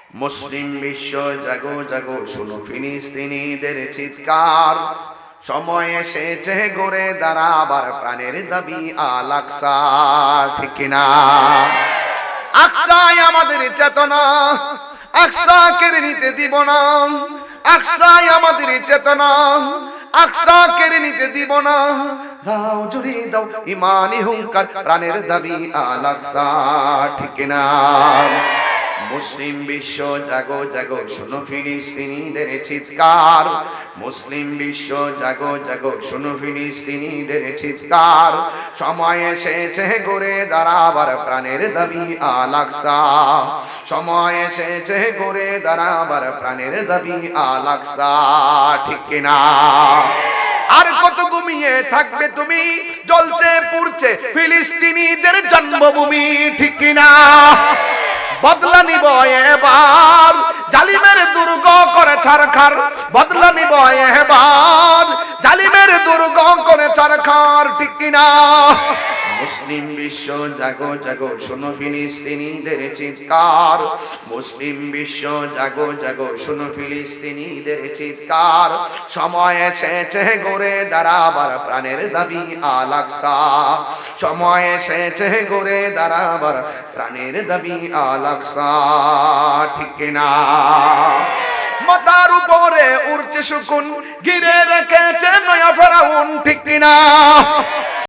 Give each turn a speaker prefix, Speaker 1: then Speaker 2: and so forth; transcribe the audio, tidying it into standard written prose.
Speaker 1: মুসলিম বিশ্ব জাগো জাগো, শোনো ফিলিস্তিনিদের চিৎকার। সময় এসেছে গড়ে দাঁড়াবার প্রাণের দাবি আল আকসা, ঠিক কিনা? আকসাই আমাদের চেতনা, আকসা কেড়ে নিতে দিব না। আকসাই আমাদের চেতনা, আকসা কেড়ে নিতে দিব না। দাও জুড়ে দাও ইমানি হুঙ্কার, প্রাণের দাবি আল আকসা, ঠিক কিনা? মুসলিম বিশ্ব জাগো জাগো, শোনো ফিলিস্তিনিদের চিৎকার। মুসলিম বিশ্ব জাগো জাগো, শোনো ফিলিস্তিনিদের চিৎকার। সময় এসেছে গড়ে দাঁড়াবার প্রাণের দাবি আল আকসা। সময় এসেছে গড়ে দাঁড়াবার প্রাণের দাবি আল আকসা, ঠিক কিনা? আর কত ঘুমিয়ে থাকবে তুমি, জ্বলছে পুড়ছে ফিলিস্তিনিদের জন্মভূমি, ঠিক কিনা? বদলা নিব এবার, জালিমের দুর্গ করে ছারখার। বদলা নিব এবার, জালিমের দুর্গ করে ছারখার, ঠিক কিনা? মুসলিম বিশ্ব জাগো জাগো, শোনো ফিলিস্তিনিদের চিৎকার। মুসলিম বিশ্ব জাগো জাগো, শোনো ফিলিস্তিনিদের চিৎকার। সময় এসেছে গড়ে দাঁড়াবার প্রাণের দাবি আল আকসা। সময় এসেছে গড়ে দাঁড়াবার প্রাণের দাবি আল আকসা, ঠিক কিনা? মাথার উপরে উড়ছে শকুন, ঘিরে রেখেছে নয়া ফেরাউন, ঠিক কিনা?